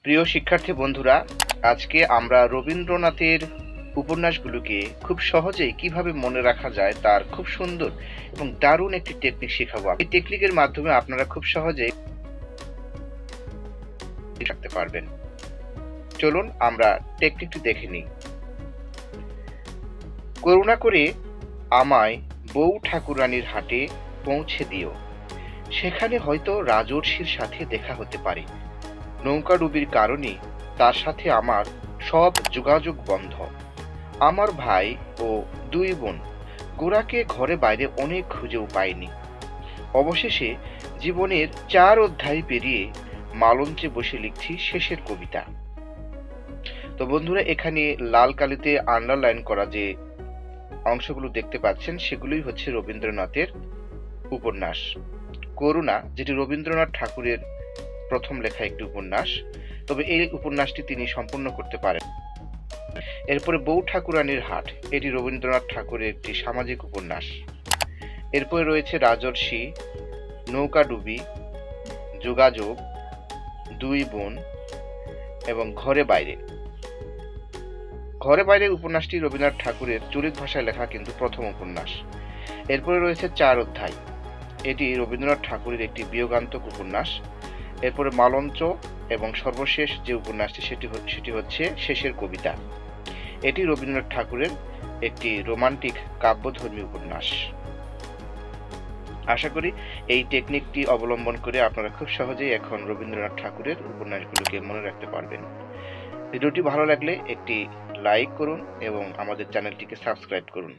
প্রিয় শিক্ষার্থী বন্ধুরা, আজকে আমরা রবীন্দ্রনাথের উপন্যাসগুলোকে খুব সহজেই কিভাবে মনে রাখা যায় তার খুব সুন্দর এবং দারুণ একটি টেকনিক শেখাবো। এই টেকনিকের মাধ্যমে আপনারা খুব সহজেই রাখতে পারবেন। চলুন আমরা টেকনিকটি দেখে নিই। করুণা করে আমায় বউ ঠাকুরানীর হাটে পৌঁছে দিও, সেখানে হয়তো রাজর্ষির সাথে দেখা হতে পারে। নৌকাডুবির কারণে তার সাথে আমার সব যোগাযোগ বন্ধ। আমার ভাই ও দুই বোন গোরাকে ঘরে বাইরে অনেক খুঁজেও পায়নি। অবশেষে জীবনের 4 অধ্যায় পেরিয়ে মালঞ্চে বসে লিখছি শেষের কবিতা। তো বন্ধুরা, এখানে লাল কালিতে আন্ডারলাইন করা যে অংশগুলো দেখতে পাচ্ছেন সেগুলোই হচ্ছে রবীন্দ্রনাথের উপন্যাস করুণা, যেটি রবীন্দ্রনাথ ঠাকুরের প্রথম লেখা একটি উপন্যাস। তবে এই উপন্যাসটি তিনি সম্পূর্ণ করতে পারেন। এরপরে বউ ঠাকুরানীর হাট, এটি রবীন্দ্রনাথ ঠাকুরের একটি সামাজিক উপন্যাস। এরপরে রয়েছে রাজর্ষি, নৌকাডুবি, যোগাযোগ, দুই বোন এবং ঘরে বাইরে। ঘরে বাইরে উপন্যাসটি রবীন্দ্রনাথ ঠাকুরের চলিত ভাষায় লেখা কিন্তু প্রথম উপন্যাস। এরপরে রয়েছে 4 অধ্যায়, এটি রবীন্দ্রনাথ ঠাকুরের একটি বিয়োগান্তক উপন্যাস। এরপরে মালঞ্চ এবং সর্বশেষ যে উপন্যাসটি সেটি হচ্ছে শেষের কবিতা। এটি রবীন্দ্রনাথ ঠাকুরের একটি রোমান্টিক কাব্যধর্মী উপন্যাস। আশা করি এই টেকনিকটি অবলম্বন করে আপনারা খুব সহজেই এখন রবীন্দ্রনাথ ঠাকুরের উপন্যাসগুলোকে মনে রাখতে পারবেন। ভিডিওটি ভালো লাগলে একটি লাইক করুন এবং আমাদের চ্যানেলটিকে সাবস্ক্রাইব করুন।